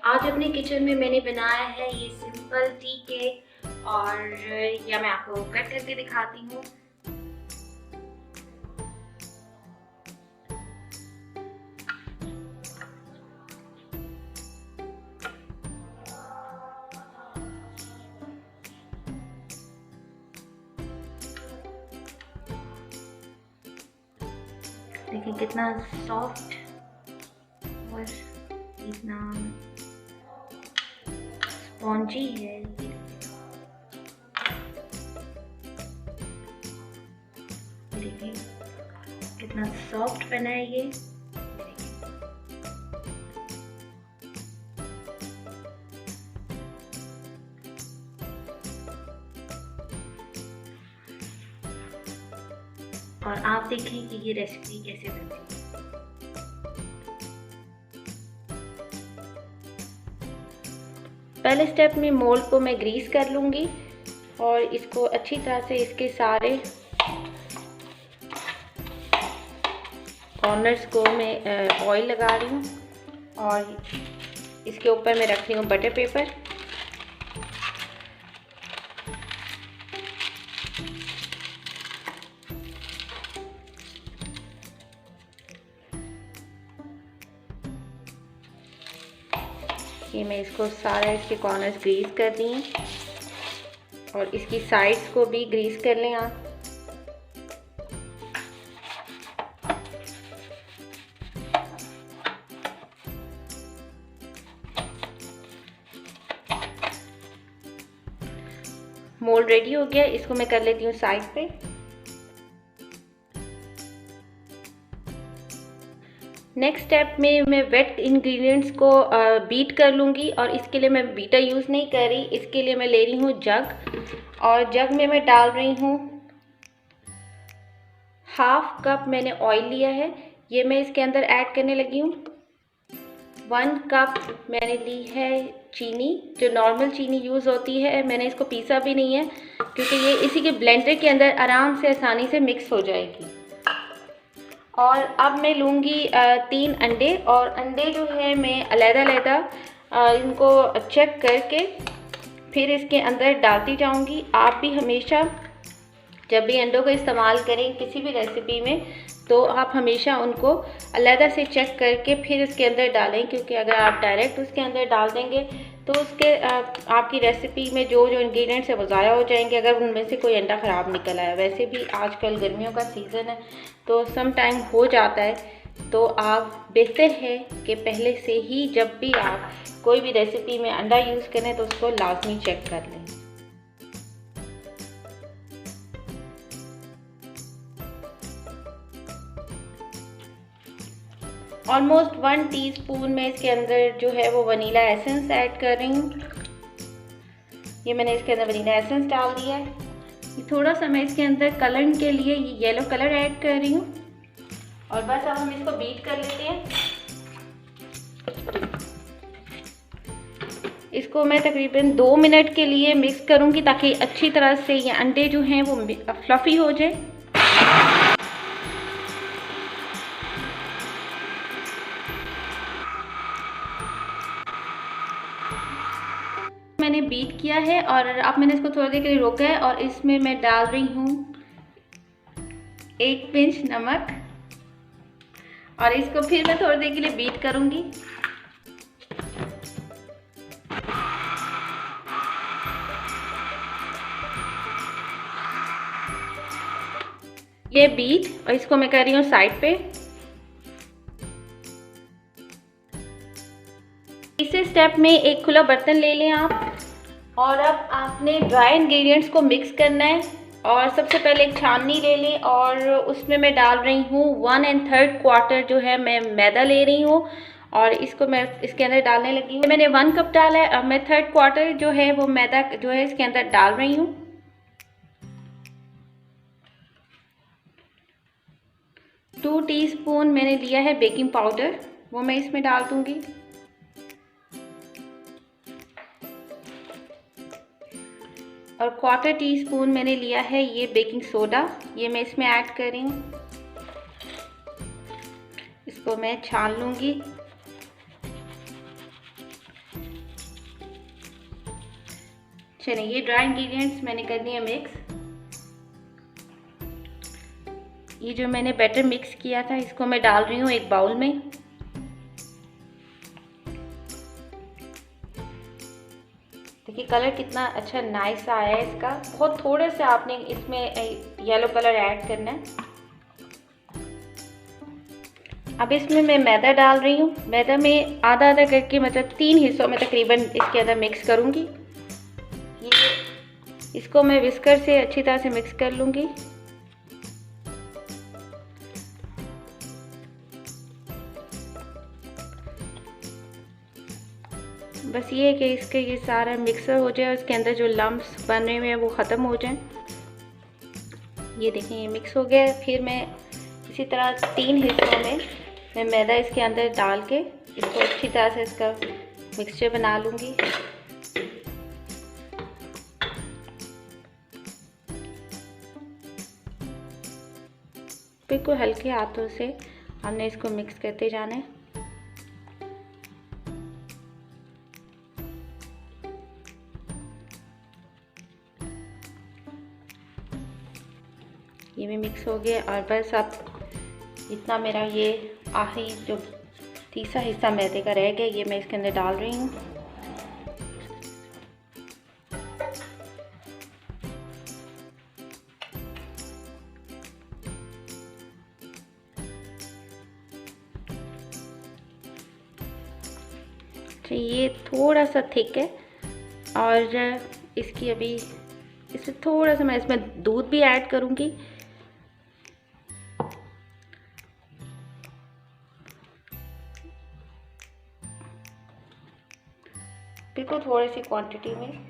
आज अपने किचन में मैंने बनाया है ये सिंपल टी केक और यह मैं आपको कट करके दिखाती हूँ। देखिए कितना सॉफ्ट और कितना स्पॉन्जी है। देखिए कितना सॉफ्ट बना है ये। और आप देखें कि ये रेसिपी कैसे बनती है। पहले स्टेप में मोल्ड को मैं ग्रीस कर लूँगी और इसको अच्छी तरह से इसके सारे कॉर्नर्स को मैं ऑयल लगा रही हूँ और इसके ऊपर मैं रख रही हूँ बटर पेपर। ये मैं इसको सारा इसके कॉर्नर्स ग्रीस कर दी हैं और इसकी साइड्स को भी ग्रीस कर लें आप। मोल्ड रेडी हो गया, इसको मैं कर लेती हूँ साइड पे। नेक्स्ट स्टेप में मैं वेट इंग्रेडिएंट्स को बीट कर लूँगी और इसके लिए मैं बीटर यूज़ नहीं कर रही। इसके लिए मैं ले रही हूँ जग और जग में मैं डाल रही हूँ हाफ कप मैंने ऑयल लिया है, ये मैं इसके अंदर ऐड करने लगी हूँ। 1 कप मैंने ली है चीनी, जो नॉर्मल चीनी यूज़ होती है। मैंने इसको पीसा भी नहीं है क्योंकि ये इसी के ब्लेंडर के अंदर आराम से आसानी से मिक्स हो जाएगी। और अब मैं लूँगी 3 अंडे और अंडे जो है मैं अलग-अलग इनको चेक करके फिर इसके अंदर डालती जाऊँगी। आप भी हमेशा जब भी अंडों का इस्तेमाल करें किसी भी रेसिपी में तो आप हमेशा उनको अलग से चेक करके फिर इसके अंदर डालें, क्योंकि अगर आप डायरेक्ट उसके अंदर डाल देंगे तो उसके आपकी रेसिपी में जो जो इंग्रेडिएंट्स है वो ज़ाया हो जाएंगे अगर उनमें से कोई अंडा ख़राब निकल आया। वैसे भी आजकल गर्मियों का सीज़न है तो सम टाइम हो जाता है, तो आप बेहतर है कि पहले से ही जब भी आप कोई भी रेसिपी में अंडा यूज़ करें तो उसको लाजमी चेक कर लें। ऑलमोस्ट 1 टीस्पून में इसके अंदर जो है वो वनीला एसेंस ऐड कर रही हूँ। ये मैंने इसके अंदर वनीला एसेंस डाल दिया है। थोड़ा सा मैं इसके अंदर कलर के लिए ये येलो कलर ऐड कर रही हूँ और बस अब हम इसको बीट कर लेते हैं। इसको मैं तकरीबन 2 मिनट के लिए मिक्स करूँगी ताकि अच्छी तरह से ये अंडे जो हैं वो फ्लफ़ी हो जाए। मैंने बीट किया है और अब मैंने इसको थोड़ी देर के लिए रोका है और इसमें मैं डाल रही हूँ 1 पिंच नमक और इसको फिर मैं थोड़ी देर के लिए बीट करूँगी। ये बीट और इसको मैं कर रही हूँ साइड पे। तीसरे स्टेप में एक खुला बर्तन ले लें आप और अब आपने ड्राई इंग्रेडिएंट्स को मिक्स करना है और सबसे पहले एक छाननी ले लें और उसमें मैं डाल रही हूँ 1 1/3 क्वार्टर जो है मैं मैदा ले रही हूँ और इसको मैं इसके अंदर डालने लगी हूँ। मैंने 1 कप डाला है, अब मैं 1/3 क्वार्टर जो है वो मैदा जो है इसके अंदर डाल रही हूँ। टू टीस्पून मैंने लिया है बेकिंग पाउडर, वो मैं इसमें डाल दूँगी। और 1/4 टीस्पून मैंने लिया है ये बेकिंग सोडा, ये मैं इसमें ऐड कर रही हूँ। इसको मैं छान लूँगी। चलिए ये ड्राई इंग्रेडिएंट्स मैंने कर दिए मिक्स। ये जो मैंने बैटर मिक्स किया था इसको मैं डाल रही हूँ एक बाउल में। देखिए कलर कितना अच्छा नाइस आया है इसका। बहुत थोड़े से आपने इसमें येलो कलर ऐड करना है। अब इसमें मैं मैदा डाल रही हूँ। मैदा में आधा आधा करके मतलब 3 हिस्सों में तकरीबन इसके अंदर मिक्स करूँगी। ये इसको मैं विस्कर से अच्छी तरह से मिक्स कर लूँगी। बस ये है कि इसके ये सारा मिक्सर हो जाए और इसके अंदर जो लम्प्स बने हुए हैं वो ख़त्म हो जाएं। ये देखें ये मिक्स हो गया। फिर मैं इसी तरह 3 हिस्सों में मैं मैदा इसके अंदर डाल के इसको अच्छी तरह से इसका मिक्सचर बना लूँगी। बिल्कुल हल्के हाथों से हमने इसको मिक्स करते जाना है। ये भी मिक्स हो गया और बस अब इतना मेरा ये आखिरी जो तीसरा हिस्सा मैदे का रह गया ये मैं इसके अंदर डाल रही हूँ। तो ये थोड़ा सा थिक है और इसकी अभी इसमें थोड़ा सा मैं इसमें दूध भी ऐड करूँगी। बिल्कुल थोड़ी सी क्वांटिटी में,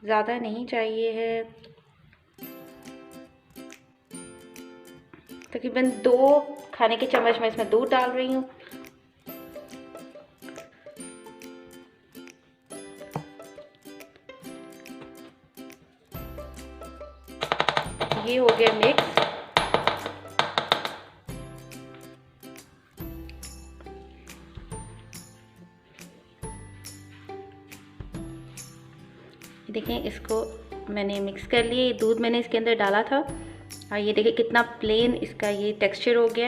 ज़्यादा नहीं चाहिए है। तकरीबन 2 खाने के चम्मच मैं इसमें दूध डाल रही हूँ। ये हो गया मिक्स। देखें इसको मैंने मिक्स कर लिया। ये दूध मैंने इसके अंदर डाला था और ये देखिए कितना प्लेन इसका ये टेक्सचर हो गया।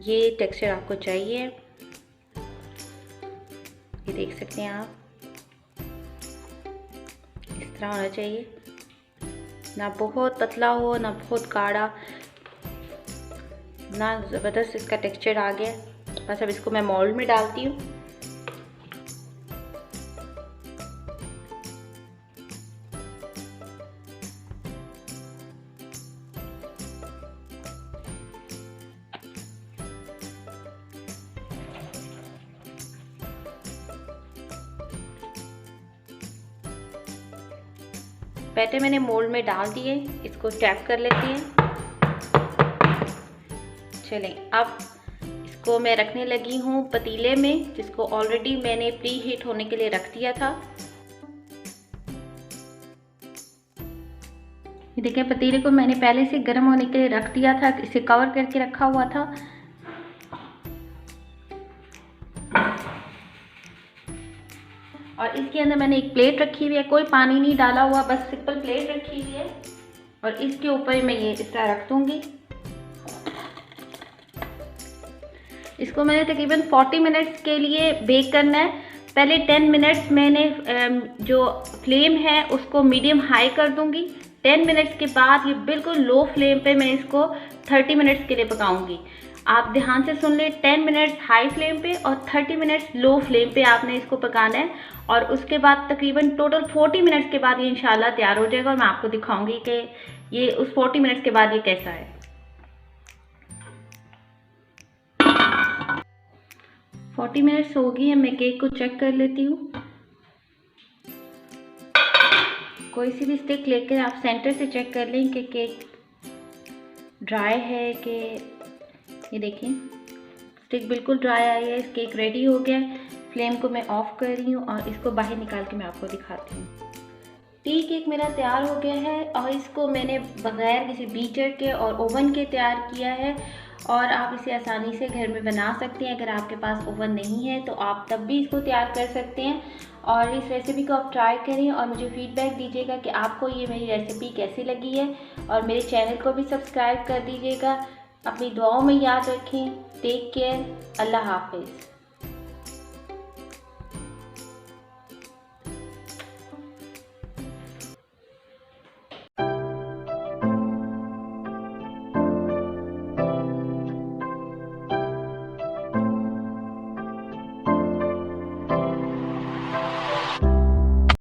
ये टेक्सचर आपको चाहिए, ये देख सकते हैं आप, इस तरह होना चाहिए। ना बहुत पतला हो ना बहुत गाढ़ा, ना ज़बरदस्त इसका टेक्सचर आ गया। बस अब इसको मैं मोल्ड में डालती हूँ। बैटर मैंने मोल्ड में डाल दिए, इसको टैप कर लेते हैं। चलें अब इसको मैं रखने लगी हूँ पतीले में, जिसको ऑलरेडी मैंने प्री हीट होने के लिए रख दिया था। ये देखिए पतीले को मैंने पहले से गर्म होने के लिए रख दिया था, इसे कवर करके रखा हुआ था। और इसके अंदर मैंने एक प्लेट रखी हुई है, कोई पानी नहीं डाला हुआ, बस सिंपल प्लेट रखी हुई है। और इसके ऊपर मैं ये इस तरह रख दूँगी। इसको मैंने तकरीबन 40 मिनट्स के लिए बेक करना है। पहले 10 मिनट्स मैंने जो फ्लेम है उसको मीडियम हाई कर दूँगी। 10 मिनट्स के बाद ये बिल्कुल लो फ्लेम पे मैं इसको 30 मिनट्स के लिए पकाऊँगी। आप ध्यान से सुन लें, 10 मिनट्स हाई फ्लेम पे और 30 मिनट्स लो फ्लेम पे आपने इसको पकाना है। और उसके बाद तकरीबन टोटल 40 मिनट्स के बाद ये इंशाल्लाह तैयार हो जाएगा और मैं आपको दिखाऊंगी कि ये उस 40 मिनट्स के बाद ये कैसा है। 40 मिनट्स हो गई है, मैं केक को चेक कर लेती हूँ। कोई सी भी स्टिक लेकर आप सेंटर से चेक कर लें कि केक ड्राई है कि, ये देखिए स्टिक बिल्कुल ड्राई आई है। केक रेडी हो गया। फ्लेम को मैं ऑफ कर रही हूँ और इसको बाहर निकाल के मैं आपको दिखाती हूँ। टी केक मेरा तैयार हो गया है और इसको मैंने बगैर किसी बीटर के और ओवन के तैयार किया है। और आप इसे आसानी से घर में बना सकते हैं। अगर आपके पास ओवन नहीं है तो आप तब भी इसको तैयार कर सकते हैं। और इस रेसिपी को आप ट्राई करें और मुझे फीडबैक दीजिएगा कि आपको ये मेरी रेसिपी कैसी लगी है। और मेरे चैनल को भी सब्सक्राइब कर दीजिएगा। अपनी दुआओं में याद रखें। Take care. अल्लाह हाफिज़।